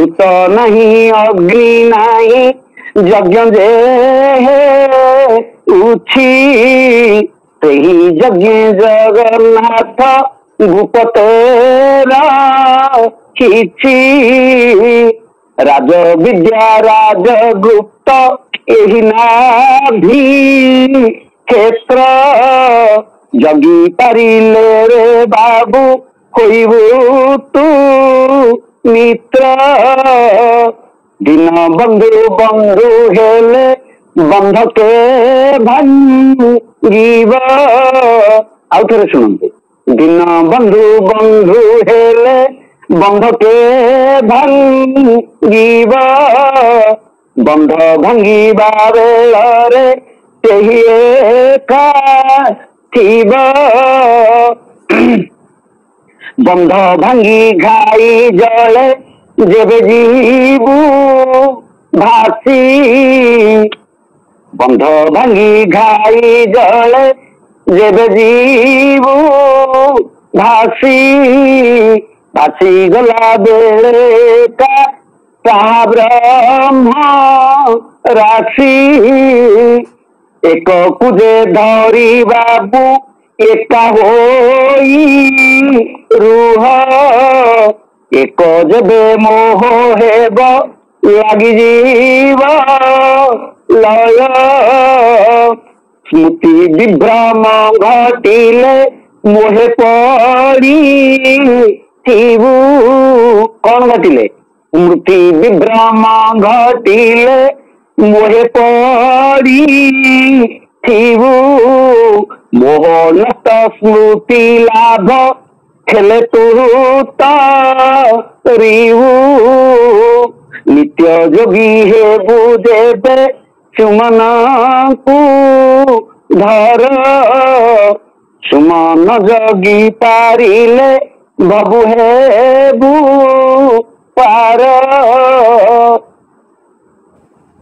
ଭୂତ ନାହିଁ ଅଗ୍ନି ନାହିଁ ଯଜ୍ଞ ଯେ ଉଛି ସେହି ଯଜ୍ଞ ଜଗନ୍ନାଥ ଭୂପତେର କିଛି ରାଜ ବିଦ୍ୟା ରାଜଗୁପ୍ତ ଏହି ନାଭି କ୍ଷେତ୍ର ଜଗି ପାରିଲେ ରେ ବାବୁ ହୋଇବୁ ତୁ ମିତ୍ର ଦିନ ବନ୍ଧୁ ବନ୍ଧୁ ହେଲେ ବନ୍ଧକେ ଭାଙ୍ଗିବ। ଆଉ ଥରେ ଶୁଣନ୍ତୁ, ଦିନ ବନ୍ଧୁ ବନ୍ଧୁ ହେଲେ ବନ୍ଧକେ ଭାଙ୍ଗିବ। ବନ୍ଧ ଭାଙ୍ଗିବା ବେଳରେ ସେହି ଏକା ଥିବ। ବନ୍ଧ ଭାଙ୍ଗି ଘାଇ ଜଳେ ଯେବେ ଯିବୁ ଭାସି। ବନ୍ଧ ଭାଙ୍ଗି ଘାଇ ଜଳେ ଯେବେ ଯିବୁ ଭାସି। ଭାସି ଗଲା ବେଳେ ତାହା ବ୍ରହ୍ମ ରାଶି। ଏକକୁ ଯେ ଧରି ବାବୁ ଏକା ହୋଇ ରୁହ। ଏକ ଯେବେ ମୋହ ହେବ ଲାଗିଯିବ ଲୟ। ସ୍ମୃତି ବିଭ୍ରମ ଘଟିଲେ ମୋହେ ପଡ଼ିଥିବୁ। କଣ ଘଟିଲେ? ସ୍ମୃତି ବିଭ୍ରମ ଘଟିଲେ ମୋହେ ପଡ଼ିଥିବୁ। ମୋହ ନଷ୍ଟ ସ୍ମୃତି ଲାଭ ହେଲେ ତୁ ତରିବୁ। ନିତ୍ୟ ଯୋଗୀ ହେବୁ ଯେବେ ସୁମନକୁ ଧର। ସୁମନ ଜଗି ପାରିଲେ ଭବୁ ହେବୁ ପାର।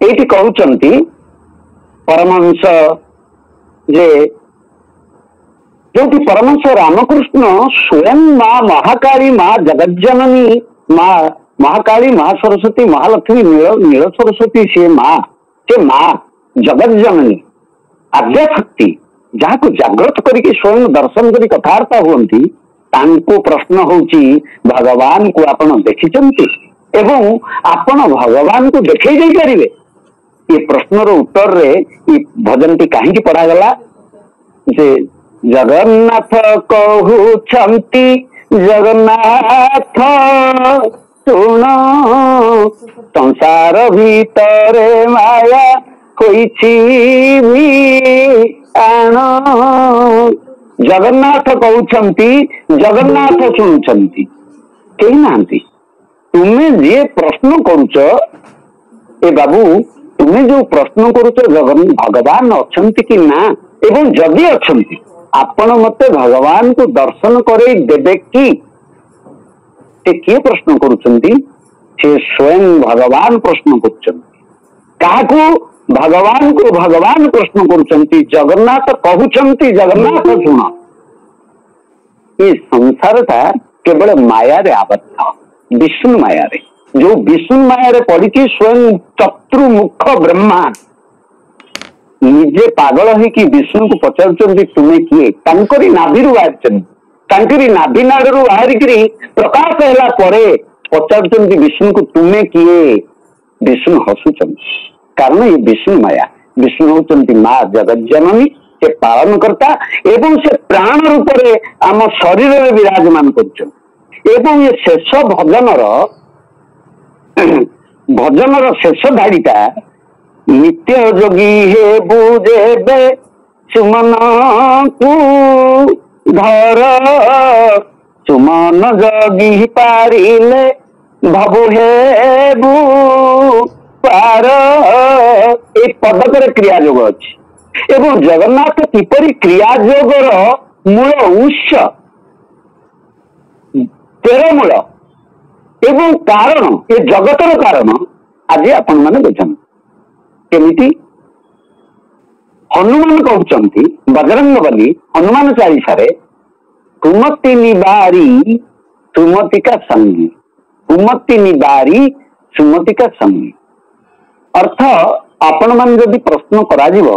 ଏଇଠି କହୁଛନ୍ତି ପରମହଂସ ଯେ ଯୋଉଠି ପରମହଂସ ରାମକୃଷ୍ଣ ସ୍ୱୟଂ ମା ମହାକାଳୀ, ମା ଜଗଜ୍ଜନନୀ, ମା ମହାକାଳୀ, ମା ସରସ୍ୱତୀ, ମହାଲକ୍ଷ୍ମୀ, ନୀଳ ସରସ୍ୱତୀ, ସେ ମା ଜଗଜ୍ଜନନୀ ଆଦ୍ୟାଶକ୍ତି, ଯାହାକୁ ଜାଗ୍ରତ କରିକି ସ୍ୱୟଂ ଦର୍ଶନ କରି କଥାବାର୍ତ୍ତା ହୁଅନ୍ତି, ତାଙ୍କୁ ପ୍ରଶ୍ନ ହଉଛି ଭଗବାନଙ୍କୁ ଆପଣ ଦେଖିଛନ୍ତି ଏବଂ ଆପଣ ଭଗବାନଙ୍କୁ ଦେଖେଇ ଦେଇପାରିବେ? ଏ ପ୍ରଶ୍ନର ଉତ୍ତରରେ ଏ ଭଜନଟି କାହିଁକି ପଢାଗଲା? ଯେ ଜଗନ୍ନାଥ କହୁଛନ୍ତି, ଜଗନ୍ନାଥ ଶୁଣ, ସଂସାର ଭିତରେ ମାୟା ହୋଇଛି ଆଣ। ଜଗନ୍ନାଥ କହୁଛନ୍ତି, ଜଗନ୍ନାଥ ଶୁଣୁଛନ୍ତି, କେହି ନାହାନ୍ତି। ତୁମେ ଯିଏ ପ୍ରଶ୍ନ କରୁଛ, ଏ ବାବୁ ତୁମେ ଯୋଉ ପ୍ରଶ୍ନ କରୁଛ ଭଗବାନ ଅଛନ୍ତି କି ନା, ଏବଂ ଯଦି ଅଛନ୍ତି ଆପଣ ମତେ ଭଗବାନଙ୍କୁ ଦର୍ଶନ କରେଇ ଦେବେ କି? ସେ କିଏ ପ୍ରଶ୍ନ କରୁଛନ୍ତି? ସେ ସ୍ୱୟଂ ଭଗବାନ ପ୍ରଶ୍ନ କରୁଛନ୍ତି। କାହାକୁ? ଭଗବାନଙ୍କୁ ଭଗବାନ ପ୍ରଶ୍ନ କରୁଛନ୍ତି। ଜଗନ୍ନାଥ କହୁଛନ୍ତି, ଜଗନ୍ନାଥ ଶୁଣ, ଏ ସଂସାରଟା କେବଳ ମାୟାରେ ଆବଦ୍ଧ, ବିଷ୍ଣୁ ମାୟାରେ। ଯୋଉ ବିଷ୍ଣୁ ମାୟାରେ ପଡିଛି ସ୍ୱୟଂ ଚତୁର୍ମୁଖ ବ୍ରହ୍ମା ନିଜେ ପାଗଳ ହେଇକି ବିଷ୍ଣୁଙ୍କୁ ପଚାରୁଛନ୍ତି ତୁମେ କିଏ? ତାଙ୍କରି ନାଭିରୁ ବାହାରିଛନ୍ତି, ତାଙ୍କରି ନାଭି ନାଡରୁ ବାହାରିକିରି ପ୍ରକାଶ ହେଲା ପରେ ପଚାରୁଛନ୍ତି ବିଷ୍ଣୁଙ୍କୁ ତୁମେ କିଏ? ବିଷ୍ଣୁ ହସୁଛନ୍ତି, କାରଣ ଏ ବିଷ୍ଣୁ ମାୟା। ବିଷ୍ଣୁ ହଉଛନ୍ତି ମା ଜଗଜ୍ଜନନୀ, ସେ ପାଳନ କର୍ତ୍ତା ଏବଂ ସେ ପ୍ରାଣ ରୂପରେ ଆମ ଶରୀରରେ ବିରାଜମାନ କରୁଛନ୍ତି। ଏବଂ ଏ ଶେଷ ଭଜନର ଶେଷ ଧାଡିଟା, ନିତ୍ୟ ଯୋଗୀ ହେବୁ ଯେବେ ସୁମନକୁ ଧର। ସୁମନ ଜଗି ପାରିଲେ ଭବୁ ହେବୁ ପାର। এই ପଦକରେ କ୍ରିୟା ଯୋଗ ଅଛି ଏବଂ ଜଗନ୍ନାଥ କିପରି କ୍ରିୟା ଯୋଗର ମୂଳ ଉତ୍ସ, ତେରମୂଳ ଏବଂ କାରଣ, ଏ ଜଗତର କାରଣ ଆଜି ଆପଣ ମାନେ ବୁଝନ୍ତୁ। କେମିତି? ହନୁମାନ କହୁଛନ୍ତି, ବଜରଙ୍ଗ ବଲି ହନୁମାନ ଚାଳିଶାରେ, କୁମତି ନିବାରି ତୁମତିକା ସଙ୍ଗୀ, କୁମତି ନିବାରି सुमतिका संगी अर्थ आपण मान जदि प्रश्न कराजिव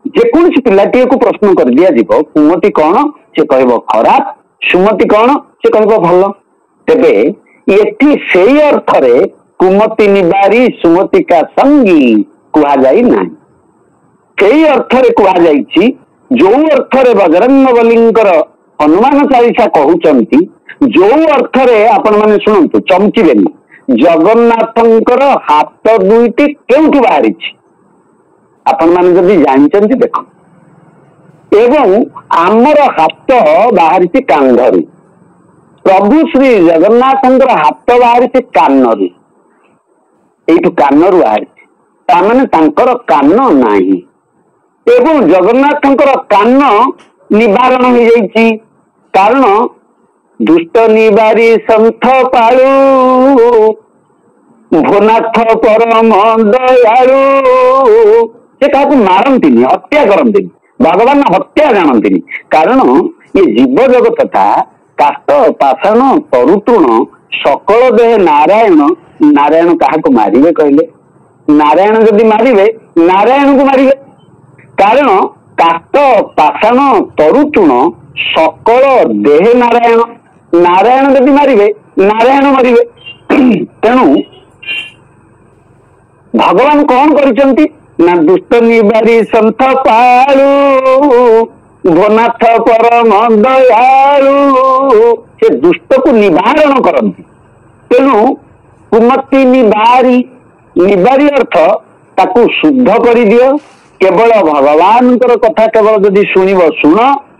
जेकोसी पिलाटी को प्रश्न कर दिया जीव कुमति कौन से कहब खराब सुमति कौन से कहब भल तेबे एठी सेई अर्थरे कुमति निबारी सुमतिका संगी कुहा जाई नाही सेई अर्थरे कुहा जाईछि जो अर्थरे बजरंग बलींकर हनुमान चालीसा कहउचंती जो अर्थरे आपण माने सुनंतु चमकीबेनी जगन्नाथंकर हाथ दुईटी केउठी बाहरिछि आपण माने जदि जानचंती देखो एवं आमर हाथ बाहरिछि कांधरू प्रभु श्री जगन्नाथंकर हाथ बाहरिछि कानरू एठु कानरू बाहरिछि तामाने तांकर कान नाही एवं जगन्नाथंकर कान निवारण हो जाइछि कारण दुष्ट निवारी संथ पाळु भुनाथ परम दयालु से काहू मारती हत्या करती भगवान हत्या जानती कारण ये जीव जगत था काष्ट पाषाण तरुतृण सकल देह नारायण नारायण क्या मारे कहले नारायण जदि मारे नारायण को मारे कारण काष्ट पाषाण तरुतृण सकल देह नारायण नारायण जदि मारे नारायण मारे तेणु भगवान कौन करिसंती ना दुष्ट निवारी संथ पाळु भनाथ परम दयालु से दुष्ट को निवारण करती तेणु कुमति निवारी निवारी अर्थ ताकू शुद्ध कर दियो केवल भगवान कथा केवल जदि शुणव शुण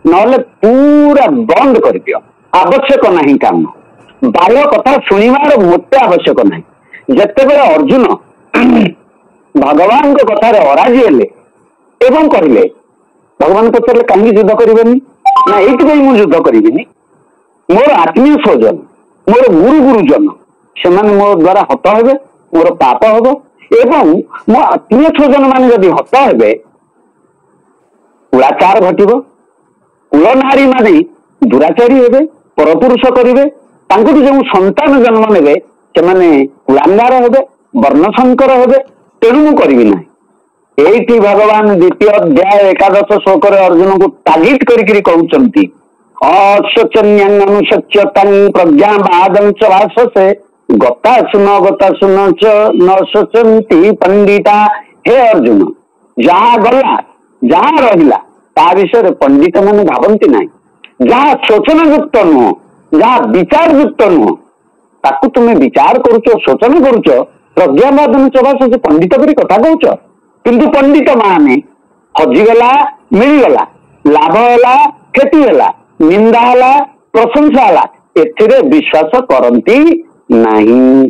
नले पूरा बंद कर दियो आवश्यक नहीं काम बाह्य कथा शुणवार मोटे आवश्यक नहीं जिते अर्जुन भगवान कथा अराजी हेले एवं कहले भगवान पचारे कहीं युद्ध करेनि ना ये युद्ध करी मोर आत्मीय स्वजन मोर गुरु गुरुजन से मो द्वारा हत हे मोर पाप हम एवं मो आत्मीय स्वजन मान जदि हत हे कुलाचार घट कुल नारी माने दुराचारी हे परपुरुष करेंगे जो संतान जन्म ने से कुलांगार हे वर्णशंकर हे तेणु मु करी ना एठी भगवान द्वितीय अध्याय एकादश श्लोक अर्जुन को तागिद करी कहउचंती अशोचन्यानुशच्य प्रज्ञा बादं च भाषसे गता सुन च न शोचन्ति पंडिता हे अर्जुन जहाँ गला जहाँ रहिला ता विषय पंडित माने भावंती ना जहाँ शोचन युक्त नुह जहाँ विचार युक्त नुह ताकू तुम्हें विचार करुच शोचन करुच प्रज्ञावादन चबास से पंडित करी कथा कहूच किंतु पंडित माने हजिगला मिलगला लाभ है क्षति है निंदा है प्रशंसा है एथिरे विश्वास करती नहीं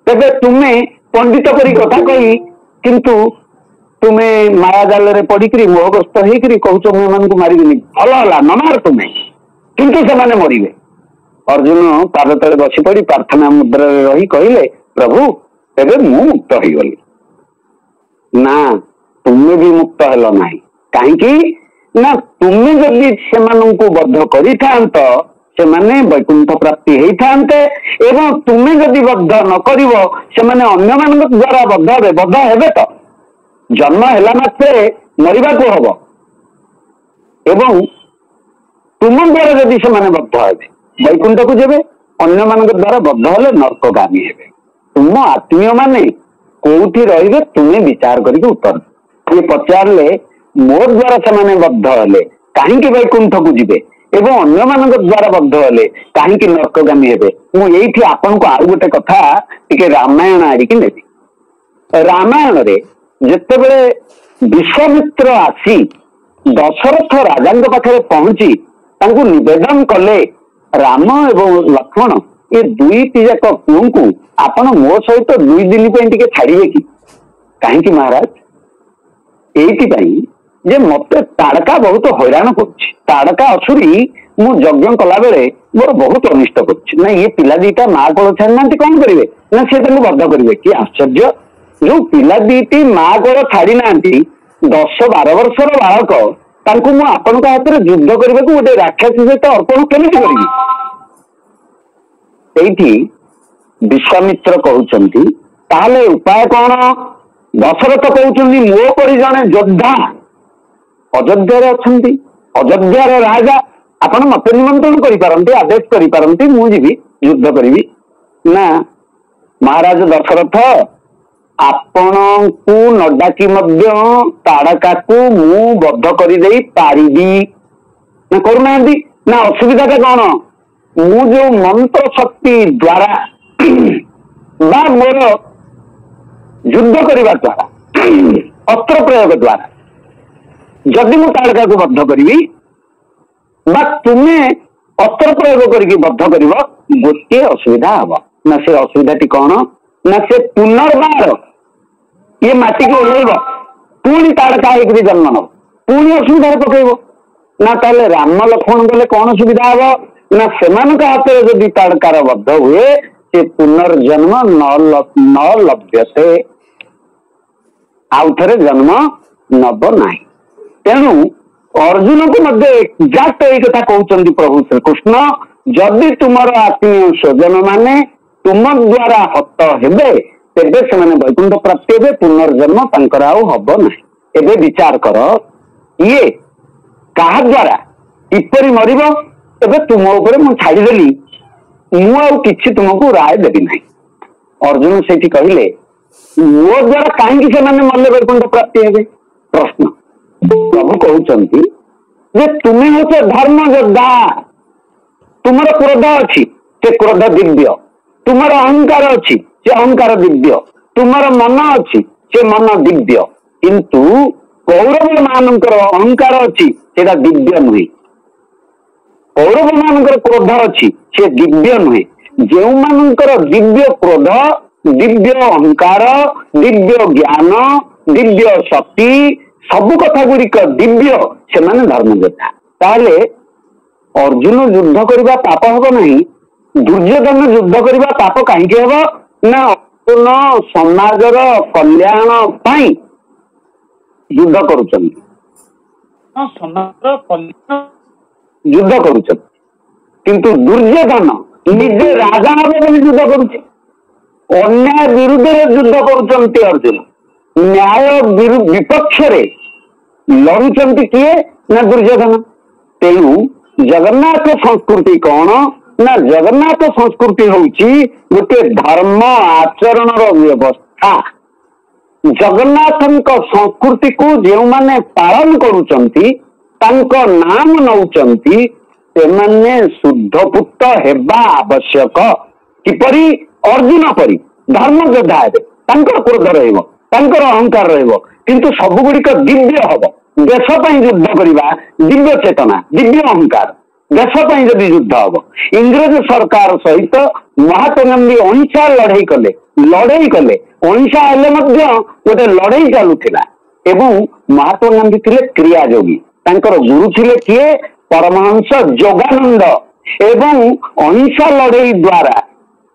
तेबे तुम्हें पंडित करी कथा कही किंतु तुम्हें माया जाल रे पड़ी मोहग्रस्त होकर कहूच मुझे मारिनी भल है न मार तुम्हें किंतु से माने मरिबे अर्जुन पाद तले बसी पड़ी प्रार्थना मुद्रा रही कहले प्रभु तेरे मु मुक्त हो गली ना तुम्हें भी मुक्त हेल ना कहीं ना तुम्हें जदि से बद्ध कर वैकुंठ प्राप्ति होते एवं तुम्हें जदि बद्ध न कर अन्य द्वारा बद्ध हे तो जन्म है मात्रे मरवा को हम एवं तुम द्वारा जदि से बद्ध हे वैकुंठ को जेबे अन्य मान द्वारा बद्ध हेले नर्कगामी हे तुम आत्मीय माने कोठी रहिबे तुम्हें विचार करके उत्तर ये पचारे मो द्वारा से बद्ध हेले कहीं वैकुंठ को जीवे एवं अन्य मान द्वारा बद्ध हेले कहीं नर्कगामी हे मुझे आपन को आउ गोटे कथा टिके रामायण आड़िकी नेबी रामायण रे जेतेबेले विश्वामित्र आसी दशरथ राजा पाखे पहुंची तांकू निवेदन कले राम एवं लक्ष्मण ये दुईटी जाक पुओं को आपण मो सहित 2 दिन टे छाड़े कि कहीं महाराज ये मत ताड़का बहुत हैरान करड़का असुरी मु यज्ञ कला बेले मोर बहुत अनिष्ट कर ये पिला दीटा माँ कोल छाड़ी ना कौन करेंगे ना सी बद्ध करेंगे कि आश्चर्य जो पिला दीटी माँ कोल छाड़ी ना 10-12 वर्षर बालक तांकु मु आपन हाथ में युद्ध करने को गोटे राक्षसी सहित अर्पण केमी करी विश्वामित्र कहउचंती ताहले उपाय कौन दशरथ कहउचंती मो परि जने योद्धा अयोध्या अछंती अयोध्यार राजा आपण मत निमंत्रण करि पारंती आदेश करि पारंती मु जीवी युद्ध करिवि ना महाराज दशरथ आपणकू न डाकी मध्य ताड़का को मु बद्ध करिदेई पारिबी ना करूना ना असुविधा कौन मु जो मंत्र शक्ति द्वारा बा मोर युद्ध करने द्वारा अस्त्र प्रयोग द्वारा जदि मु ताड़का को बद्ध करी बा तुम्हें अस्त्र प्रयोग करके बद्ध कर गोटे असुविधा हम ना से असुविधा टी कौन ना से पुनर्बार ये माटी को ओल्लैब पुणी ताड़का एक जन्म नब पुणी असुविधा पकेब ना ताले राम लक्ष्मण गले कौन सुविधा हम ना से हाथ में जदि ताड़कार बद्ध हुए से पुनर्जन्म न लभ्यते आउ थे जन्म नब ना तेणु अर्जुन को मध्य एक्जाक्ट यही कथा कहते प्रभु श्रीकृष्ण जदि तुमर आत्मीय स्वजन माने तुम द्वारा हत हेबे तेबे से वैकुंठ प्राप्ति हे पुनर्जन्म तांकर आउ हब ना एबे विचार कर ये कहा द्वारा किपरि मरिब एबे तुम ऊपर मु छाड़देली मु आउ किछि तुमको राय देबी नहीं अर्जुन से कहले मो द्वारा कहीं से मरले वैकुंठ प्राप्ति हे प्रश्न प्रभु कहते जे तुम्हें हूँ धर्म योद्धा तुमर क्रोध अच्छी से क्रोध दिव्य तुमर अहंकार अच्छी से अहंकार दिव्य तुमर मन अच्छी से मन दिव्य किंतु कौरव मानकर अहंकार अच्छी से दिव्य नुहे कौरव मानकर क्रोध अच्छी से दिव्य नुहे जो मानकर दिव्य क्रोध दिव्य अहंकार दिव्य ज्ञान दिव्य शक्ति सबु कथा गुड़िक दिव्य से माने धर्म योद्धा ताले अर्जुन युद्ध करने पाप हम नहीं दुर्योधन युद्ध करने पाप कहीं हम ना अर्जुन समाजर कल्याण पाई युद्ध करुचंती युद्ध करुचंती किंतु दुर्योधन निजे राजा भाव युद्ध करुचे अन्याय विरुद्ध युद्ध करुचंती अर्जुन न्याय विपक्ष लड़ुचंती किए ना दुर्योधन तेणु जगन्नाथ संस्कृति कौन ना जगन्नाथ संस्कृति होउची गोटे धर्म आचरण व्यवस्था जगन्नाथ संस्कृति को जो माने पालन करुचंती तांको नाम नौचंती सेमाने शुद्ध पुत्र हेबा आवश्यक किपरि अर्जुन परि धर्म योद्धा हेबे तांकर क्रोध रहइबो तांकर अहंकार रहइबो किंतु सब गुड़िक दिव्य हम देश युद्ध करवा दिव्य चेतना दिव्य अहंकार देश जदि युद्ध हम इंग्रेज सरकार सहित महात्मा गांधी अहिंसा लड़ई कले अहिंसा हेले गोटे लड़ई चलुला एवं महात्मा गांधी थिले क्रियायोगी तांकर गुरु थिले किए परमहंस योगानंद एवं अहिंसा लड़ई द्वारा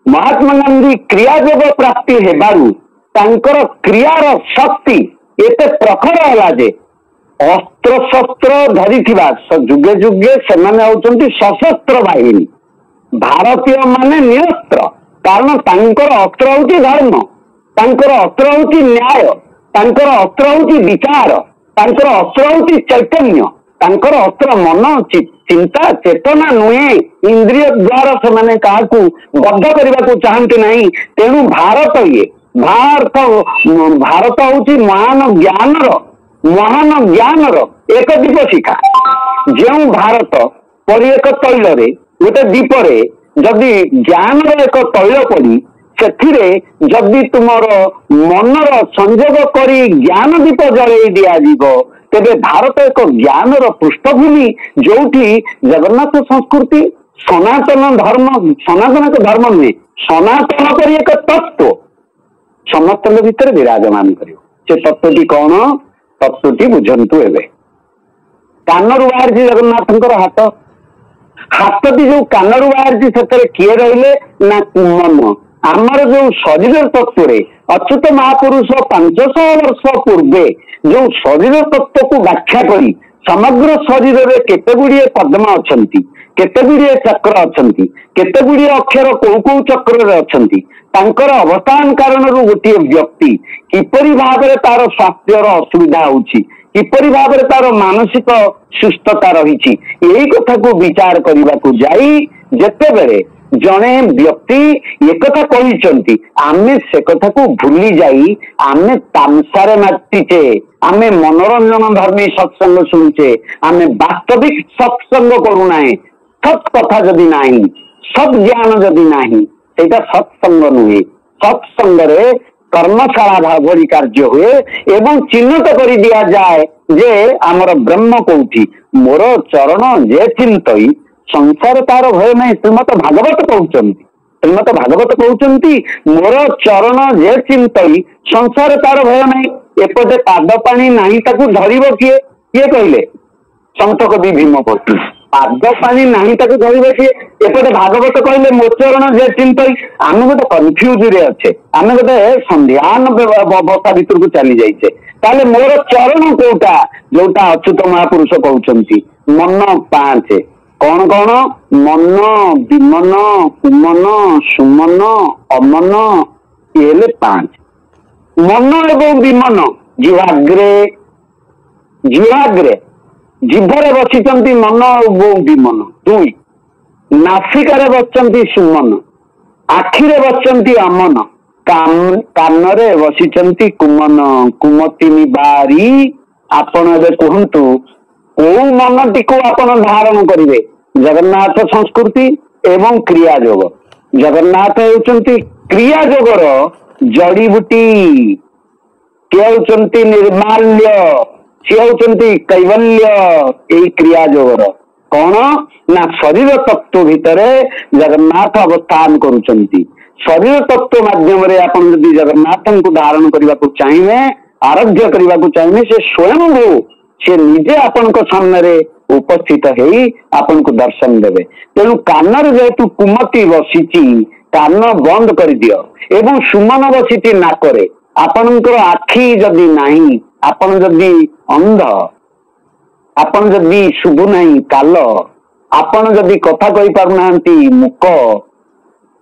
महात्मा गांधी क्रियायोग प्राप्ति हेबारु तांकर क्रियार शक्ति एते प्रखर है जे अस्त्र शस्त्र धरी जुगे जुगे से सशस्त्र बाहिनी भारतीय माने निरस्त्र कारण तांकर अस्त्र होची धर्म तांकर अस्त्र होची न्याय तांकर अस्त्र होची विचार तांकर अस्त्र होची चैतन्य तांकर अस्त्र मन चिंता चेतना नुहे इंद्रिय द्वारा से काहाकू बद्ध करने को चाहती नहीं तेणु भारत ये भारत होची महान ज्ञान एक दीप शिखा जो भारत पर एक तैल गोटे दीपरे जदि ज्ञान एक तैल पड़ी से जदि तुमर मनर संयोग करी ज्ञान दीप जलई दिज्व तेरे भारत एक ज्ञान पृष्ठभूमि जो जगन्नाथ संस्कृति सनातन धर्म सनातन एक धर्म नुहे सनातन पर एक तत्व समस्त भितर विराजमान कर तत्वटी कौन तत्वटी बुझंतु एवं कानरू बाहर जगन्नाथ हाथ हाथटी जो कानरू बाहर से किए रहिले ना मन आमर जो शरीर तत्व अच्युत महापुरुष 500 वर्ष पूर्वे जो शरीर तत्व को व्याख्या करी समग्र शरीर में केते गुड़िए पद्म अच्छा केते गुड़िए चक्र अच्छी केते गुड़िए अक्षर कौ कौ चक्र अच्छी तांकर अवसान कारण गोटे व्यक्ति किपरि भाव में तार स्वास्थ्यर असुविधा होची किपरि भाव में तार मानसिक सुस्थता रही यही कथा को विचार करने को जाई जेते बेले जड़े व्यक्ति एक कहते आमे से कथा को भूली जाई आमे तामसारे मातीचे आमे मनोरंजन धर्मी सत्संग शुणुचे आमे वास्तविक सत्संग करूना सत कथा जदि नाही सत ज्ञान जदि नाही सेटा सत्संग नुहे सत्संग रे कर्मशाला भावरी कार्य हुए एवं चिन्हित कर दिया जाए जे आमर ब्रह्म कौटी मोर चरण जे चिंतई संसार तार भय नहीं श्रीमद भागवत कहते श्रीमद भागवत कहते मोर चरण जे चिंतई संसार तार भय नहीं एपटे पाद पानी नहीं ताकू धरिब किए किए कहले संत कवि भीमपति पाद पानी नहीं ताकू धरिब किए एपटे भागवत कहले मो चरण जे चिंतई आम गोटे कन्फ्यूज रे अच्छे आम गोटे संध्यान अवस्था भितर को चली जाइए ताले मोर चरण कोटा जोटा अच्युत महापुरुष कहते मन पांच कौन कौन मन विमन कुमन सुमन अमन ये पांच मन एवं विमन जिह्वाग्रे जिह्वाग्रे जिभरे बसिचंती मन एवं विमन दुई नासिकारे बसिचंती सुमन आखिरे बसिचंती अमन कानरे बसिचंती कुमन कुमतिनी बारी आपण एबे कहंतु को मनटी को आपण धारण करिवे जगन्नाथ संस्कृति एवं क्रिया योग जगन्नाथ होउचंती क्रिया योगर जड़ीबूटी किए होउचंती निर्माल्य सी होउचंती कैवल्य एई क्रिया योगर कौन ना शरीर तत्व भितरे जगन्नाथ अवस्थान करुचंती शरीर तत्व माध्यम रे आपण यदि जगन्नाथ को धारण करने को चाहिए आराध्य करने को चाहिए से स्वयं हो से निजे आपण सामने उपस्थित है आपण को दर्शन देवे तेणु कानर जेहेतु कुमति बसीची कान बंद कर दियो एवं सुमन बसीची नाकरे आपणकर आखि जदि नाही आपण जदि अंध आपण जदि शुभु नाही काल आपण जदि कथा कहि पारुनांती मुक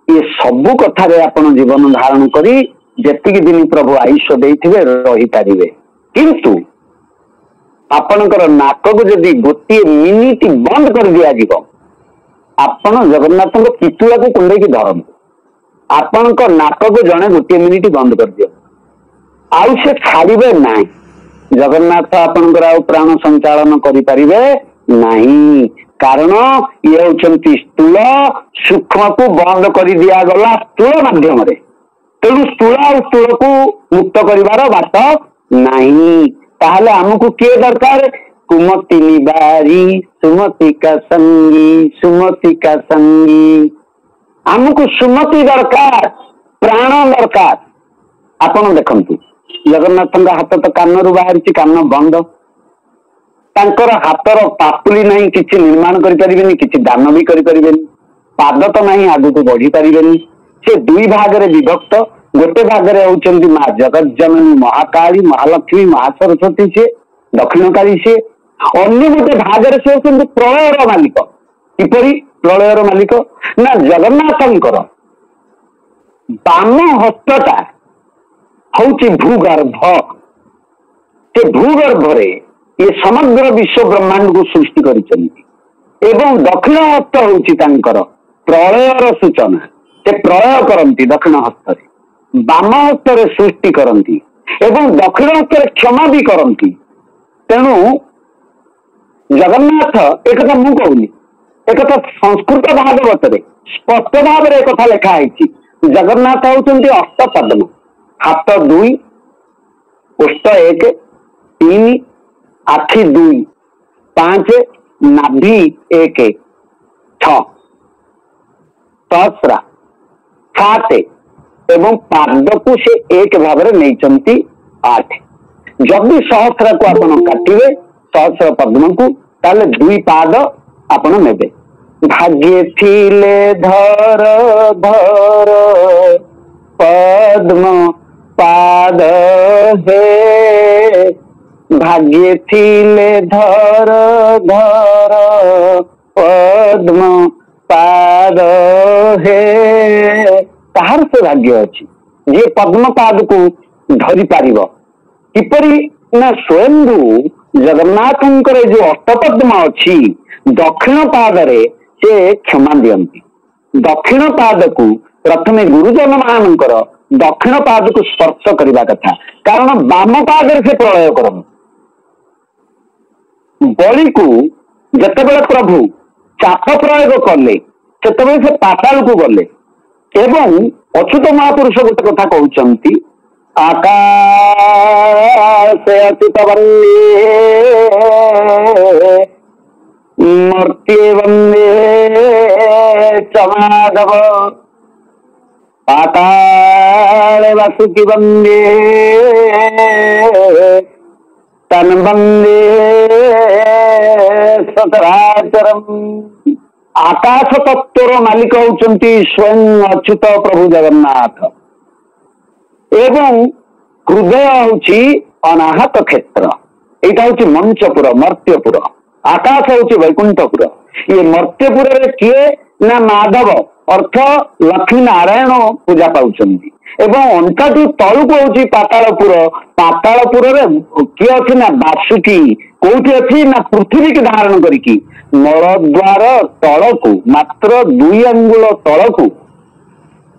ये सबु कथा रे आपण जीवन धारण करी जेतिक दिन प्रभु आयुष्य देइथिबे रही पारिबे किंतु आपणकर नाक को जदि गोटे मिनिट बंद कर दिया जीव आपण जगन्नाथ पितुआ को कुंडे की धरम आपण नाक को जड़े गोटे मिनिट बंद कर दियो आउ से छाड़े ना जगन्नाथ आपणकर आउ प्राण संचालन करें नहीं कारण ये होती स्थूल सूक्ष्म को बंद कर दिया गला स्थूल माध्यम तेणु स्थूल और स्थूल को मुक्त कर बाट नहीं ताहले हमको किए दरकार कुमति निबारी सुमति का संगी हमको सुमति दरकार प्राण दरकार आपण देखंतु जगन्नाथ हाथ तो कान रु बाहर कान बंद तांकर हाथर पापुली नहीं किसी निर्माण करें किसी दान भी करें पाद तो नहीं आगु को बढ़ी पारे से दुई भाग रे विभक्त गोटे भाग रे होचंती माँ जगत जननी महाकाली महालक्ष्मी महासरस्वती से दक्षिणकारी से अन्य गोटे भाग रे से होचंती प्रलयर मालिक किपरि प्रलयर मालिक ना जगन्नाथंकर बाम हस्तटा हौची भूगर्भ से भूगर्भ रे ये समग्र विश्व ब्रह्मांड को सृष्टि करिसंती एवं दक्षिण हस्त होची तांकर प्रलयर सूचना से प्रलय करती दक्षिण हस्त रे बाम हस्त सृष्टि करती एवं दक्षिण हस्त क्षमा भी करती तेणु जगन्नाथ एक मु कहूनी एक संस्कृत भागवत स्पष्ट भाव में एक लिखाई जगन्नाथ होती अष्ट पद्म हाथ दुई ओष्ठ एक तीन आखि दुई पांच नाभि एक सहस्रा सात एवं पाद को से एक भाव में नहीं आठ जदि सहस्रा को आपण काटिवे सहस्र पद्म को ताले दुई पाद आपण नेबे भाग्य थिले धर धर पद्म पाद हे भाग्य थिले धर धर पद्म पाद हे ताहार से भाग्य अच्छी ये पद्म पाद को धरी पारिब किपरि ना स्वयंभू जगन्नाथंकर जो अष्टपद्म अच्छी दक्षिण पादरे से क्षमा दियंती दक्षिण पाद को प्रथमे गुरुजन मानकर दक्षिण पाद को स्पर्श करने कथा कारण बाम पादरे से प्रलय करम बलि को जितेबाला प्रभु चाप प्रयोग कले से पाताल को गले एवं अच्युत महापुरुष गोटे कथा कहते आकाश अच्युत वंदे मूर्ति वंदे च माधव पाताल वासुकी वंदे तन वंदे सचराचरम आकाश तत्वर मालिक होउचंती स्वयं अच्युत प्रभु जगन्नाथ एवं हृदय होउची अनाहत क्षेत्र एटा होउची मंचपुर मर्त्यपुर आकाश होउची वैकुंठपुर ये मर्त्यपुर रे किए ना माधव अर्थ लक्ष्मी नारायण पूजा पाउचंती एवं अंटाटू तलुक होउची पातालपुर रे किए अछि ना बासुकी कोठी अछि ना पृथ्वी के धारण करिकी मलद्वार तलकू मात्र 2 अंगुल तलकू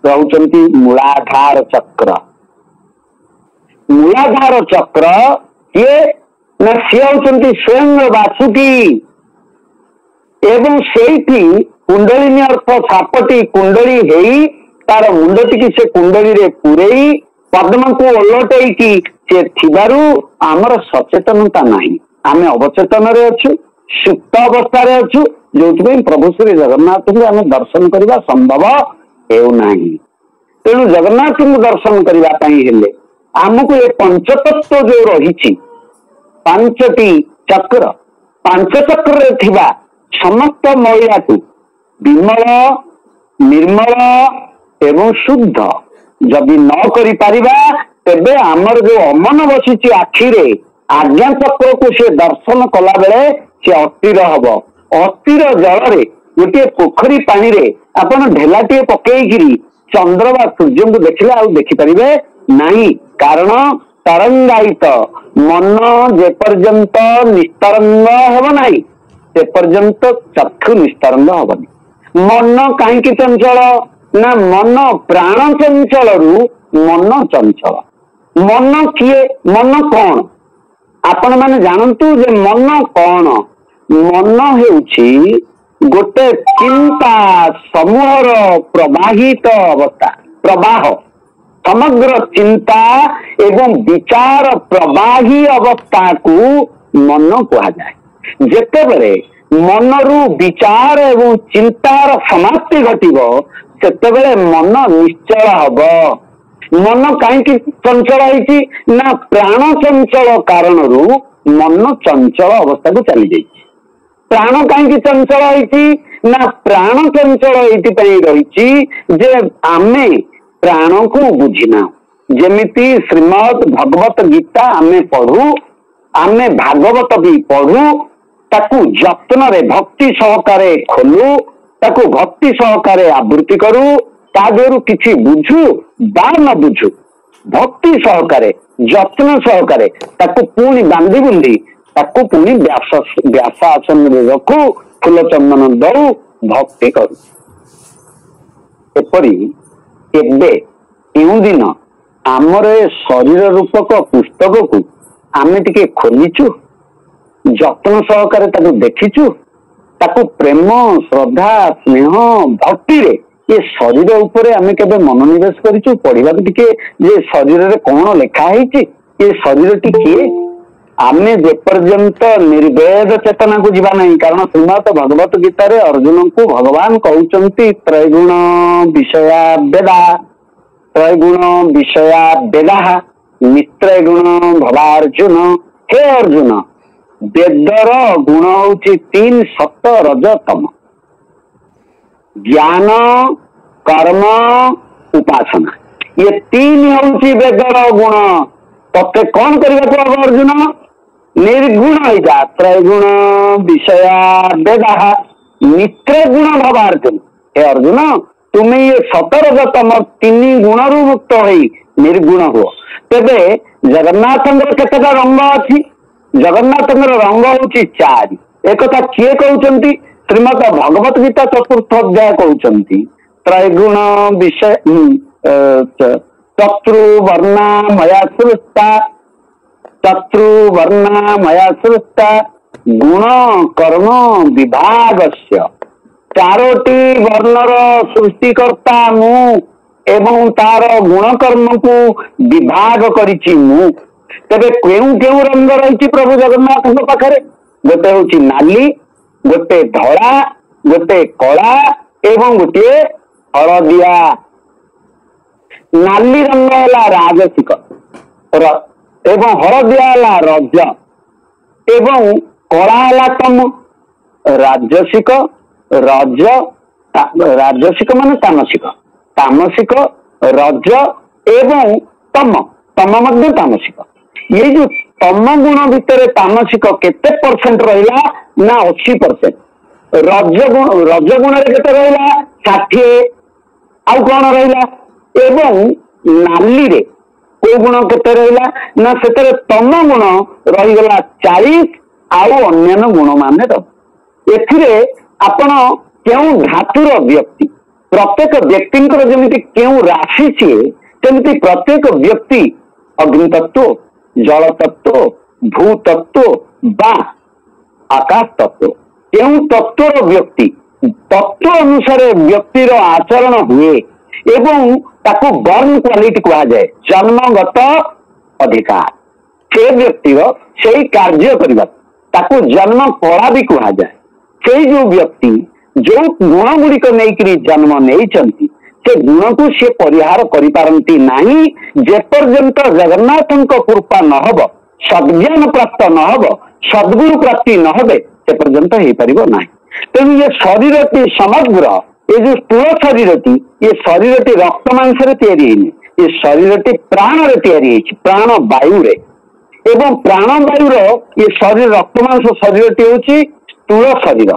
रहउचंती मूलाधार चक्र किए ना सी होउचंती स्वयं बासुकी एवं सेठी कुंडलिनी अर्थ सापटी कुंडली हेई तार मुंडटी की से कुंडली रे पुरेई पद्म को ओलटई की से थिबारु आमर सचेतनता नहीं आमे अवचेतन रे अछु सुप्त अवस्था रे अछु जोथि प्रभु श्री जगन्नाथ को आमे दर्शन करबा संभव हेउ नाही तेणु जगन्नाथ को दर्शन करबा पई हेले आमको ये पंचतत्व जो रही पांचटी चक्र पांच चक्र रे थिबा समस्त महिला को विमल निर्मल एवं शुद्ध जदि न करि पारिबा तेबे आमर जो अमन बसी आखिरे आज्ञा चक्र को से दर्शन कला बेले से अस्थिर हब अस्थिर जल रे गोटे पोखरी पानी रे आपण ढेलाटी पकईकरी चंद्र बा सूर्य को देखले आ देखि परिबे नहीं कारण तरंगायित मन जे पर्यंत निस्तरंग हेब नहीं से पर्यंत चक्षु निस्तरंग हबनी मन कहीं चंचल ना मन प्राण चंचल रु मन चंचल मन किए मन कौन आपण माने जानतु जे मन कौन मन हेउछि गोटे चिंता समूहर प्रवाहित अवस्था प्रवाह समग्र चिंता एवं विचार प्रवाही अवस्था को मन कहा जाए जेतेबेले मनरु विचार एवं चिंतार समाप्ति घटिबो सेतेबेले मन निश्चल हब मन कहीं चंचल है ना प्राण चंचल कारण मन चंचल अवस्था को चली जाइए प्राण कहीं चंचल है ना प्राण चंचल रही जे आमे प्राण को बुझिना जेमिति श्रीमद भगवत गीता आमे पढ़ू आमे भागवत भी पढ़ू ताकू जत्न रे भक्ति सहकारे खोलू ताकू भक्ति सहकारे आवृत्ति करू ता देहरु किछि बुझू बा न बुझू भक्ति सहकारे जत्न सहकारे ताकू पुणी बांधी बुंदी ताकू पुणी व्यास आसन रे रखू फूल चंदन दऊ भक्ति करू एपरी एबे केउ दिन आमर शरीर रूपक पुस्तक को आमे टिके खोलीचु जत्न सहकारे ताकू देखिचु ताकू प्रेम श्रद्धा स्नेह भक्ति रे ये शरीर उपरे आमे केबे मनोनिवेश करिचु पढ़िबा टिके ये शरीर रे कोन लेखा हेछि ये शरीर टी किए आमे जे पर्यंत निर्वेद चेतना को जीवा नहीं कारण श्रीमद भगवत गीता रे अर्जुन को भगवान कहउचंती त्रैगुण विषया वेदा त्रैगुण विषया वेदा नित्रैगुण भवार्जुन हे अर्जुन वेदर गुण होची 3 सत रज तम ज्ञान कर्म उपासना ये 3 होची वेदर गुण तते कौन करबा को अर्जुन निर्गुण होइजा त्रैगुण विषया वेदा मित्र गुण भव अर्जुन। हे अर्जुन तुम्हें ये 17 तम 3 गुण रु मुक्त हो निर्गुण हो। तेबे जगन्नाथ केतटा रंग अच्छी? जगन्नाथ रंग हूँ 4। एक किए कहते श्रीमद भगवत गीता 4th अध्याय कहते त्रैगुण विषय चतुर्वर्णा मया सृष्टा चतुर्वर्णा मया सृष्टा गुण कर्म विभागस्य। 4टी वर्णर सृष्टिकर्ता मु एवं तार गुण कर्म को विभाग करिछि मु। तेबे केउ केउ रंग रही प्रभु जगन्नाथ पाखरे? गोटे हूँ नाली, गोटे धड़ा, गोटे कला एवं गोटे हलदिया। नाली रंग है राजसिक एवं हलदिया है रज एवं कला है तम। राजसिक रज राजसिक मान तामसिक, तामसिक रज एवं तम, तम मध्य तामसिक। ये जो तम गुण भितर तामसिक केते परसेंट रहिला ना 80%। रज गुण रे केते रहिला 60। आउ कौन रहिला? एवं नाली रे कोई गुण केते रहिला ना सेतरे तम गुण रहिगला 40 आउ अन्य गुण माने एथिरे आपण केउ धातुर व्यक्ति प्रत्येक व्यक्तिंकर जेमिति केउ राशि छे तेमिति प्रत्येक व्यक्ति अग्नि तत्व, जल तत्व, भू तत्व बा आकाश तत्व केउ तत्वर व्यक्ति तत्व अनुसार व्यक्तिर आचरण हुए एवं ताको बर्न क्वालिटी कहा जाए जन्मगत अधिकार। से व्यक्तिर से कार्य करबा ताको जन्म कला भी कहा जाए। से जो व्यक्ति जो गुण गुड़िक नहीं जन्म नहीं से गुण को सी परिहार करिपारंती नाही। जेपर्यंत जगन्नाथ कृपा न हब, सद्ज्ञान प्राप्त न हब, सद्गुरु प्राप्ति न हबे से पर्यंत हो पारिबो नाही। तेणु ये शरीरटी समग्र ये जो स्थूल शरीरटी ये शरीरटी रक्त मांस रे तैयारी हैनी। ये शरीरटी प्राण रे तैयारी है, प्राण वायु रे एवं प्राण वायु रो ये शरीर रक्त मांस शरीरटी होची स्थूल शरीर।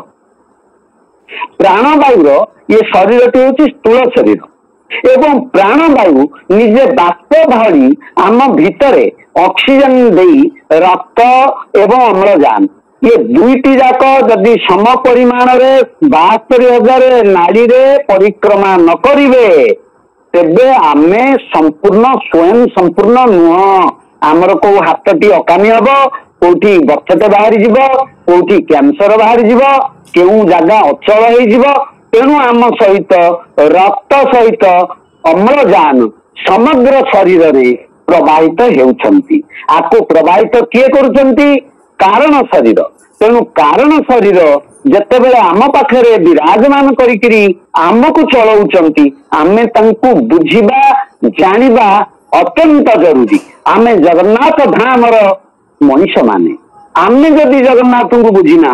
प्राण वायु रो ये शरीरटी होची स्थूल शरीर एवं प्राण वायु निजे बाष्प धरी आम भितरे ऑक्सीजन देई रक्त एवं अम्लजान ये दुईटी जाक जदि सम परिमाण रे 72,000 नाड़ी रे परिक्रमा न करिवे तेबे आमे संपूर्ण स्वयं संपूर्ण नुह। आमर को हाथटी अकामी हब, कोठी बक्षते बाहरी जीव, कोठी कैंसर बाहरी जीव, केउ जागा अचल होई जीव। तेणु आम सहित रक्त सहित अम्लजान समग्र शरीर रे प्रवाहित हेउछंती। आको प्रवाहित किए करूछंती? कारण शरीर। तेणु कारण शरीर जेतेबेले आम पाखरे विराजमान करिकिरी आमको चलाउछंती आमे तांकु बुझिबा जानिबा अत्यंत जरूरी। आमे जगन्नाथ धामर मनीष माने आमे जदि जगन्नाथ को बुझिना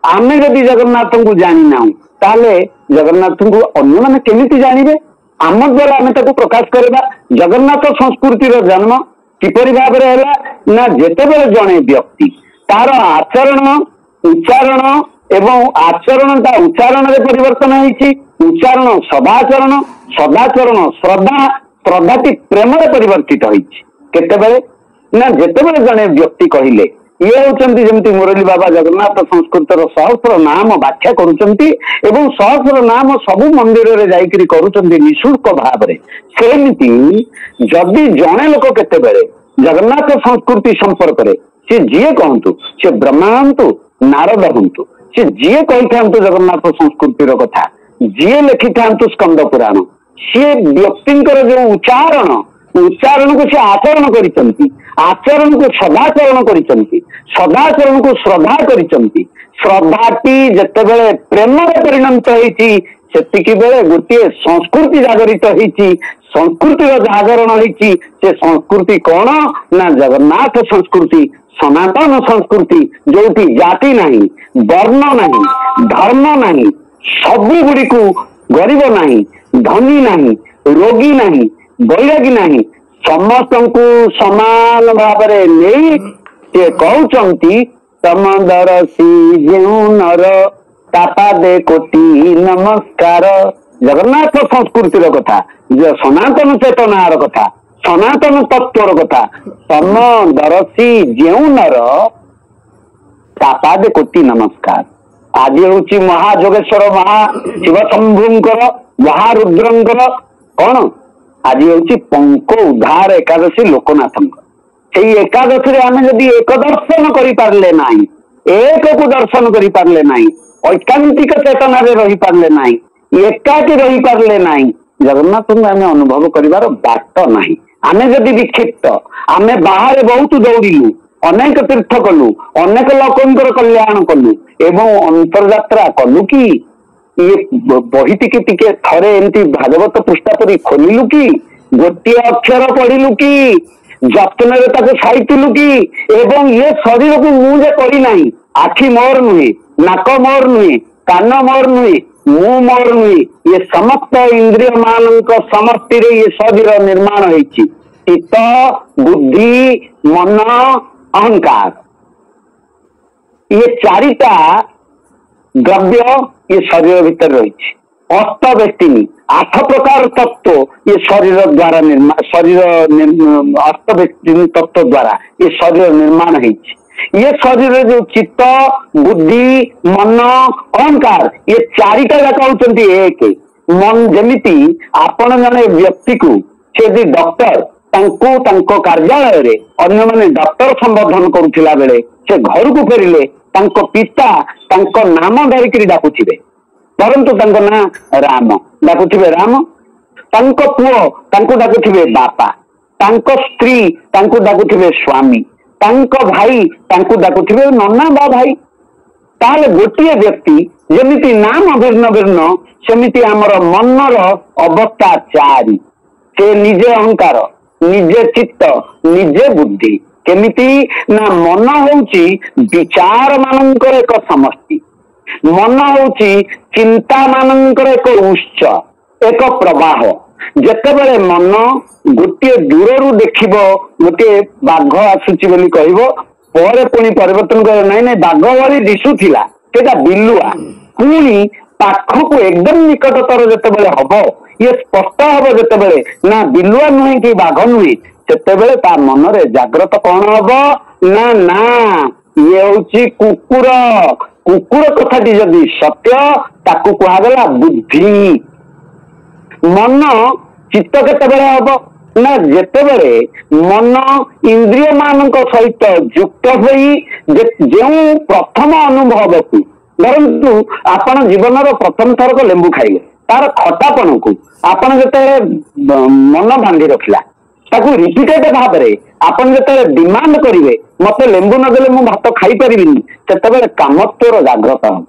आमे जदि जगन्नाथ को जानिना ताले जगन्नाथ को अन्य माने केमिति जानिबे? आम द्वारा आमे ताको प्रकाश करबा। जगन्नाथ संस्कृतिर जन्म किपरि भाबरे हैला ना जेतेबेले जणे व्यक्ति तार आचरण उच्चारण एवं आचरण ता उच्चारण रे परिवर्तन होईछि। उच्चारण सदाचरण, सदाचरण श्रद्धा, श्रद्धाटी प्रेम रे परिवर्तित होईछि। केतेबेले ना जेतेबेले जणे व्यक्ति कहिले ये होचंती जेमती मुरली बाबा जगन्नाथ संस्कृतर सहस्र नाम व्याख्या करूचंती एवं सहस्र नाम सबु मंदिर रे जाइकरी करूचंती निशुल्क भाव रे। सेमिति जदि जणे लोक केतेबेले जगन्नाथ संस्कृति संपर्क रे से जीए कहतु से ब्रह्मा हंतु नारद हंतु से जीए कही था जगन्नाथ संस्कृतिर कथा जीए लिखि था स्कंद पुराण सी व्यक्तिंकर जो उच्चारण को से आचरण करिसंती, आचरण को सदाचरण करिसंती, सदाचरण को श्रद्धा करिसंती। श्रद्धाटी जेतेबेले प्रेम रे परिणत होईछि सेतिकी बेले गोटे संस्कृति जागरित होईछि। संस्कृतिर जागरण होईछि से संस्कृति कौन ना जगन्नाथ संस्कृति, सनातन संस्कृति जोटी जाति नहीं, वर्ण नहीं, धर्म नहीं, सबु गुड़ी को गरीब नहीं, धनी नहीं, रोगी नहीं, बैरागी नहीं, समस्त को समान भाव नहीं से कहउचंती तमदरसी जेउ नर तापादे कोटि नमस्कार। जगन्नाथ संस्कृतिर कथा, जो सनातन चेतनार कथा, सनातन तत्वर कथा, तम दरसी जेउ नर तापादे कोटि नमस्कार। आज हूँ महाजोगेश्वर महाशिव शंभुंकर महारुद्रंकर कौन आज हूँ पंक उद्धार एकादशी लोकनाथ से एकादशी आम जदि एक दर्शन करें ना, एक को दर्शन करें ना, ऐकांतिक चेतना रही पारे ना, एकाकी रही पारे ना, जगन्नाथ को आम अनुभव कर बाट ना। आम जदि विक्षिप्त आम बाहर बहुत दौड़िलु, अनेक तीर्थ कलु, अनेक लोकंकर कल्याण कलु एवं अंतरयात्रा कलु कि ये बही टिके थरे एमती भागवत पृष्ठा परी खोलिलु कि गोटे अक्षर पढ़िलु कि जत्न साइतिलु कि एवं ये शरीर को मुझे करना, आखि मोर नुहे, नाक मोर नुहे, कान मोर नुहे, मुंह मोर नुहे, ये समस्त इंद्रिय मान समष्टि ये शरीर निर्माण होइछि। चित्त बुद्धि मन अहंकार ये चारिटा द्रव्य ये शरीर भीतर रही। अष्ट व्यक्ति 8 प्रकार तत्व ये शरीर द्वारा निर्माण, शरीर अष्ट व्यक्ति तत्व द्वारा ये शरीर निर्माण है। ये शरीर जो चित्त बुद्धि मन अहंकार ये चारिटा जाक होती एक मन। जमिति आपण जने व्यक्ति को से डॉक्टर कार्यालय रे अन्य माने डॉक्टर संबोधन करुला बेले से घर को फेरिले पिता नाम धरिकी डाकुथिबे, परंतु ना राम डाकुथिबे राम, पुओ डाकुथिबे बापा, स्त्री डाकुथिबे स्वामी, भाई डाकुथिबे नन्ना बा भाई। ताले गोटे व्यक्ति जमिति नाम भिन्न भिन्न सेमिति आमर मनर अवस्था चारि। से निजे अहंकार, निजे चित्त, निजे बुद्धि। केमिति ना मन होउची विचार मानकर एक समष्टि, मन होउची चिंता मानकर एक उच्च एक प्रवाह। जेतेबेले मन गोटे दूररू देखिबो गोटे बाघ आसुची बोली कहबो, पर पुणी परिवर्तन कर नहीं नहीं बाघ वाली दिशुथिला सेटा बिलुआ, पुणी पाखक एकदम निकटतर जेतेबेले हबो ये स्पष्ट हम जितेबले ना बिलुआ नुहे कि बाघ नुहे सेतेबेले ता मनरे जाग्रत कौन हम ना ना ये हूँ कुकुर। कुकुर कथाटी जदि सत्य ताकू कहगला बुद्धि। मन चित्त केतेबेले हम ना जेतेबेले मन इंद्रिय मान सहित युक्त होई जो प्रथम अनुभव को धरतु आपण जीवन प्रथम थरक लेंबू खाइले तार खटापण को आपण जते मन बांधी रखिला ताकू रिपीटेड भाव में आपण जते डिमांड करिवे मते लेंबू न देले मु भात खाई परिबिनी सेतेबेले कामत्वर जागृत हम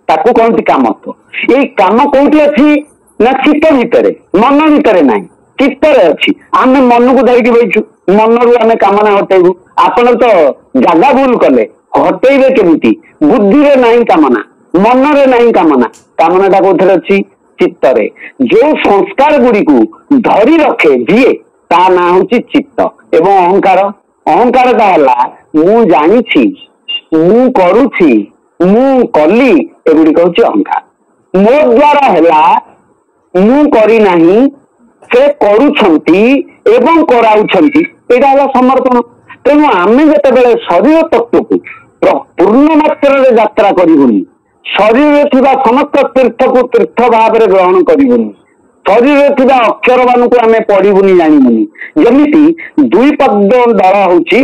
ताकू कहती कामत्व। ये काम कोठी अछि ना चित्त भितरे मन भितरे नाही चित्तरे अछि। आमे मन को धरिकी बैठु मन रु आमे कामना हटेबु आपण तो जागा भूल कले हटेबे केमिति बुद्धि रे नाही कामना मन रे नहीं कामना कामनाटा कोथरे अछि चित्तरे। जो संस्कार गुड़ी को धरी रखे दिए ता ना होची चित्त एवं अहंकार। अहंकार का हला मु जानिछि मु करूछि मु कली एगुडी कहूछि अहंकार। मो द्वारा हला मु करी नाही से करूछंती एवं कराउछंती एटा हला समर्पण। तेणु आमे जेतेबेले शरीर तत्व को पूर्ण मात्रा रे यात्रा करिबुनी शरीर थिबा समस्त तीर्थ को तीर्थ भाव में ग्रहण करिबुनी शरीर थिबा अक्षर मान को आमे पढ़िबुनी जानिबुनी। जमिति दुई पद्म दल होची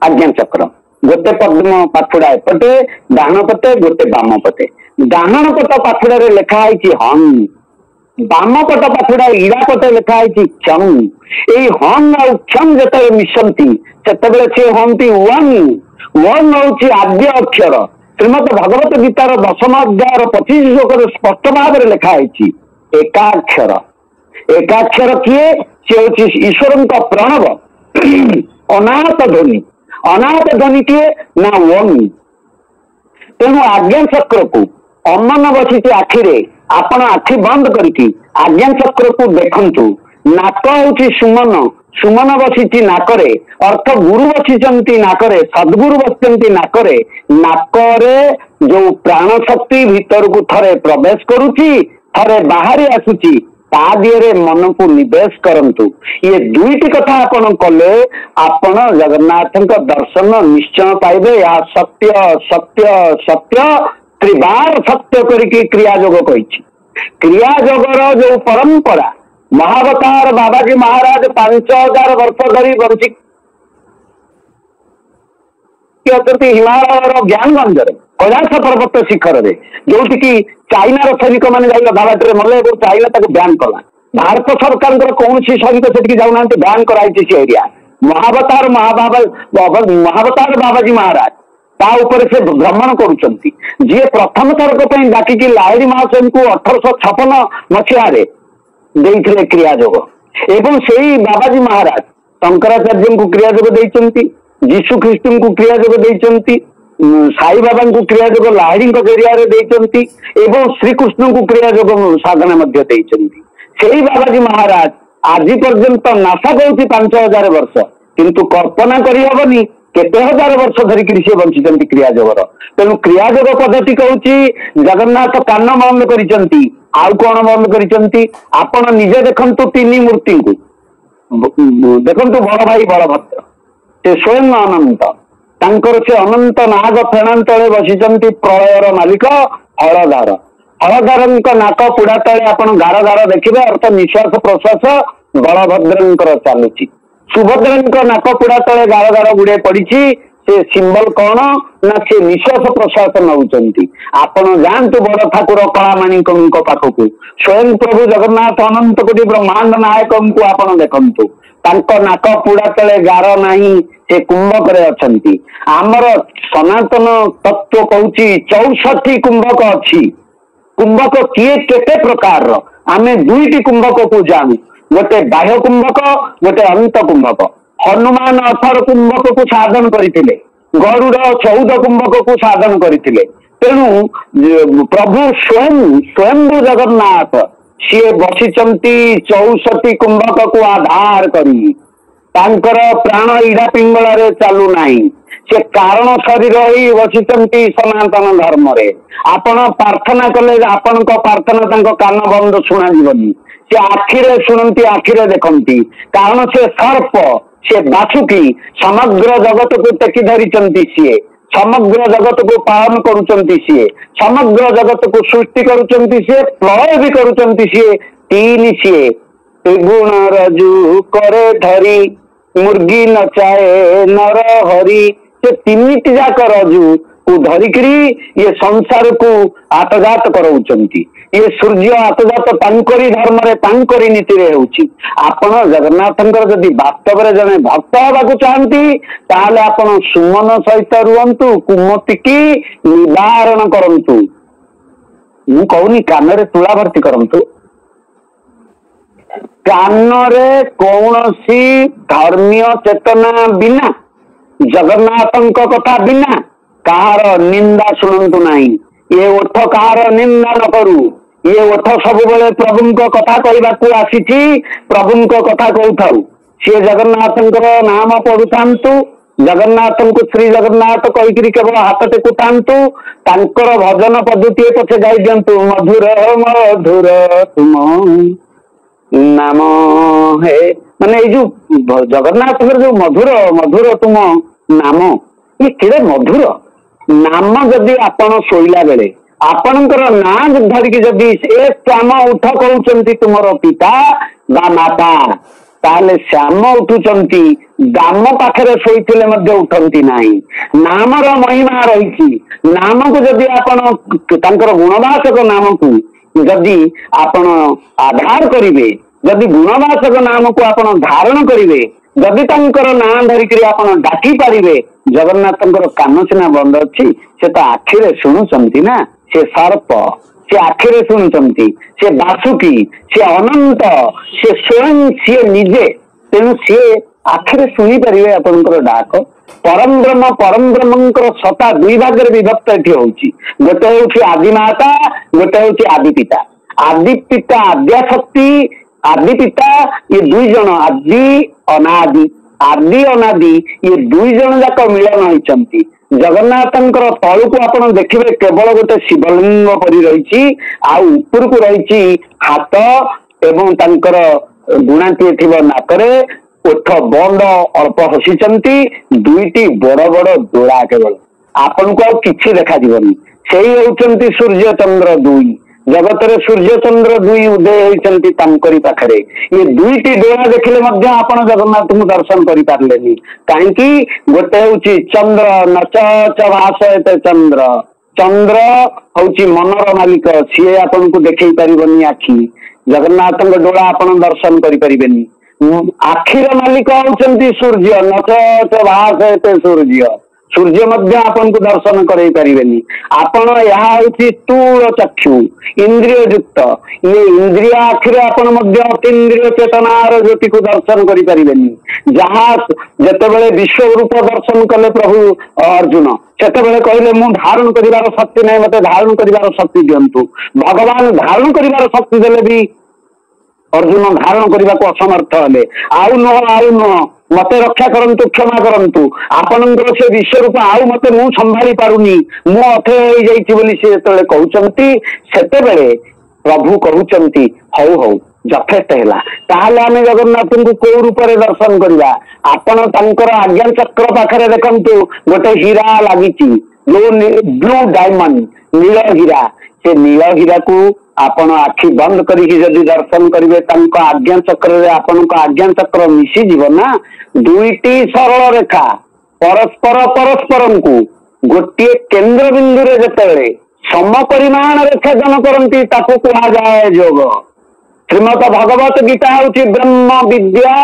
आज्ञा चक्र गोटे पद्म पाखुड़ा एपटे डाहण पटे गोटे बाम पटे डाहण पट पाखुड़ा रे लेखा है हं बाम पट पाखुड़ा इड़ा पटे लेखा है क्षम। एई हं आ क्षम जते मिशंती सेतेबेले से हंती वन वन होची आद्य अक्षर। श्रीमद भगवत गीतार 10म अध्याय 25 श्लोक स्पष्ट भाव में लिखा है एकाक्षर। एकाक्षर किए सी हूँ ईश्वर प्रणव अनाहत ध्वनि। अनाहत ध्वनि किए ना ओम। तेणु आज्ञा चक्र को अमन बसी आखिरे आपण आखि बंद करके आज्ञा चक्र को देखंतु। नाक हूँ सुमन सुमन बसी नाकरे अर्थ गुरु बसी नाकरे सद्गुरु बसती नाकरे नाकरे जो प्राण शक्ति भीतर को थरे प्रवेश करुची थरे बाहरी आसुची ता दिहरे मन को निवेश करंतु। ये दुईटी कथा आपण कले आपण जगन्नाथ दर्शन निश्चय पाइबे। या सत्य सत्य सत्य त्रिबार सत्य करके क्रिया जोग कही क्रिया जोगर जो परंपरा महावतार बाबाजी महाराज 5000 वर्ष धरी बंची हिमालय ज्ञानगंज कैलाश पर्वत शिखर रे जोटि की चाइना सैनिक मैंने जाई अधाबाटे मले चाइना ब्यान कला। भारत सरकार कौन सैनिक से जाऊना ब्यान कराई से एरिया महावतार महावतार बाबाजी महाराज ता ऊपर से भ्रमण करुचंती जी प्रथम थरक डाकिकी लाहिड़ी महाशय को 1856 मसीह देइथिले क्रिया जोग एवं सेही बाबाजी महाराज शंकराचार्य को क्रिया जोग देइचंती जीशु ख्रीष्ट को क्रिया जोग देइचंती साई बाबा को क्रिया जोग लाहिड़ी जरिया देइचंती एवं श्रीकृष्ण को क्रिया जोग साधना मध्य देइचंती। सेही बाबाजी महाराज आज पर्यंत नासा कहूँ 5000 वर्ष किंतु कल्पना करहबनी केते हजार वर्ष धरिक से बंचिंट क्रिया जोगर। तेणु क्रिया जोग पद्धति कहूँ जगन्नाथ कान बंद करिसंती आउ कौन बंद करिसंती आपण निजे देखंतु तीन मूर्ति को देखंतु बड़ भाई बलभद्र से स्वयं अनंत तांकर से अनंत नाग फेणा तले बसिचंती प्रलयर मालिक हलधर हलधर नाक पुड़ा तले आपण गार गार देखिबे अर्थ निश्वास प्रश्वास बलभद्र चलुची सुभद्रा नाक पुड़ा तले गार गार गुड़े पड़ी से सिंबल कौन ना से निश्वास प्रश्वास नौचंती। आपण जानतु बड़ ठाकुर कलामाणिक पाखक स्वयं प्रभु जगन्नाथ अनंत कोटि ब्रह्मांड नायक को आपण देखंतु तांको नाक पुड़ा तले गार नाही से कुंभक रे अछंती। आमर सनातन तत्व कहूची 64 कुंभक अच्छी कुंभक किए केते प्रकार आमे दुईटी कुंभक को जानू गोटे बाह्य कुंभक गोटे अंत कुंभक। हनुमान 18 कुंभक को साधन करते गरुड़ 14 कुंभक को साधन करते। तेणु प्रभु स्वयं स्वयं जगन्नाथ सी बसिचंती 64 कुंभक को आधार करी तांकर प्राण इड़ा पिंगल चालू नाही से कारण शरीर ही बसिचंती सनातन धर्म रे। आपण प्रार्थना कले आपण प्रार्थना तांको कान बंद शुणा जीवनी से आखिरे शुणती आखिरे देखती कारण से सर्प से बासुकी समग्र जगत को टेकी धरी सीए समग्र जगत को पालन करुचंती सीए समग्र जगत को सृष्टि करुचंती सीए प्रलय भी करुचंती सीए तीन सीए त्रिगुण रजु करे धरी मुर्गी नचाए नर हरि से तीन जाक रजु को धरिकरी ये संसार को आतजात कराउचंती। ये सूर्य आतजात तांकरी धर्म रे तांकरी नीति रे होउची। आपण जगन्नाथंकर जदि वास्तव रे जने भक्त होबाकू चाहंती ताले आपण सुमन सहित रुहंतु कुमति की निवारण करंतु। मु कहूनी कान रे तुला भर्ती करंतु कान रे कौनसी धर्मीय चेतना बिना जगन्नाथंक कथा बिना कहार निंदा शुणु नहीं। ये ओठ कहार निंदा न करू ये ओठ सब बेले प्रभु कथा कहवाक आसी प्रभु कथा कहू सी जगन्नाथ नाम पढ़ु था जगन्नाथ को श्री जगन्नाथ कहीकि केवल हाथ टेकु था भजन पद्धति पछे गाई दिंतु मधुर मधुर तुम नाम है माने जो जगन्नाथ जो मधुर मधुर तुम नाम ये केड़े मधुर नाम जदि आपण शोला बेले आपणकर ना धरिकी जदि ए श्याम उठ कहते तुमर पिता बा माता ताले श्याम उठुचंती दाम पाखरे शोइथिले मध्य उठंती नाही। नामर महिमा रही नाम को जदि आपण तांकर गुणवाचक नाम को जदि आपण आधार करिवे जदि गुणवाचक नाम को आपण धारण करिवे जदि तांकर ना धरिकरी आपण डाकी पारिबे जगन्नाथंकर कान सिना बंद अच्छी से तो आखिरे शुणुचंती ना से सर्प से आखिरे शुणुचंती से बासुकी से अनंत से स्वयं सी निजे तेणु सी आखिरे शुणी पारे आपंकर डाक परम ब्रह्म सत्ता दुई भाग में विभक्त ये होची गोटे हूँ आदिमाता गोटे हूँ आदि पिता आद्या शक्ति आदि पिता ये दुई जन आदि अनादि आदि अनादि ये दुई जन जाक मिलन होइचंती जगन्नाथंकर तळुको आपण देखिबे केवल गोटे शिवलिंग परि रहिछि आ ऊपर को रहिछि हाथ एवं तांकर गुणाटी थिबो नाकरे ओठ बंद अल्प हसिचंती दुईटी बड़ बड़ डोळा केवल आपन को किछि देखा दिबनी सेही होउचंती सूर्य चंद्र दुई जगत रे सूर्य चंद्र दुई उदय होइचंती तांकरी पाखरे ये दुईटी डोळा देखिले मध्य आपण जगन्नाथ को दर्शन करि पारलेनी काहे कि गोटे होउची चंद्र नच च भासयते चंद्र चंद्र होउची मनर मालिक सिए आपण को देखै परिबनी आखी जगन्नाथଙ୍କ डोळा आपण दर्शन करि परिबेनी आखिर मालिक होउचंती सूर्य नच च भासयते सूर्य सूर्य मध्य आपन को दर्शन करे पारिबेनी आपण यहाँ होची स्थूल चक्षु इंद्रिय युक्त ये इंद्रिय आखिर आपण मध्य अतीन्द्रिय चेतनार ज्योति को दर्शन करि पारिबेनी जहाँ जेतेबेले विश्व रूप दर्शन कले प्रभु अर्जुन सेतेबेले कहले मु धारण करिवार शक्ति नै मते धारण करिवार शक्ति दियंतु भगवान धारण करिवार शक्ति देले भी अर्जुन धारण करने को असमर्थ हेले आउ नुह मते रक्षा करंतु क्षमा करंतु आपनकर से विश्वरूप आउ मते मु संभाली पारुनी मु अथे होई जाईची बोली से जेतेबेले कहउचंती सेतेबेले प्रभु कहउचंती हौ हौ यथेष्ट हैला ताहले आमे जगन्नाथ को को रूप रे दर्शन करिवा आपण तांकर आज्ञा चक्र पाखरे देखंतु गोटे हीरा लागिची ब्लू डायमंड नील हीरा से नील हीरा को आपण आखि बंद करिकी जदि दर्शन करिवे तांको आज्ञा चक्र रे आपनको आज्ञा चक्र मिसी जीव ना दुईटी सरल रेखा परस्पर परस्परम को गोटे केंद्र बिंदु रे जतेबेले सम परिमाण रे छेदन करंती ताको कहा जाए योग श्रीमद भगवत गीता होची ब्रह्म विद्या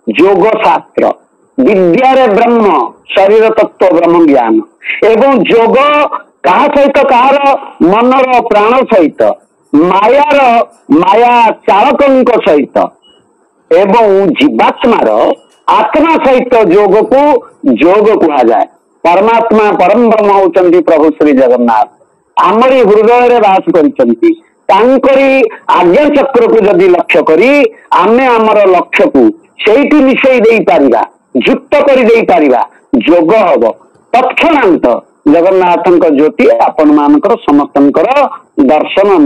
योग शास्त्र विद्या रे ब्रह्म शरीर तत्व ब्रह्म ज्ञान एवं योग कहा सहित कहार मनर प्राण सहित मायार माया चालक सहित एवं जीवात्मार आत्मा सहित योग को योग कहा जाए परमात्मा परम ब्रह्म होचंती प्रभु श्री जगन्नाथ आमरी हृदय रे वास करिसंती तांकरी आज्ञा चक्र को जदि लक्ष्य करी आमे आमर लक्ष्य को सेठी मिसई देई पारिबा युक्त करि देई पारिबा योग हब तत्क्षणांत जगन्नाथंक ज्योति आपण मानकर समस्तंकर दर्शन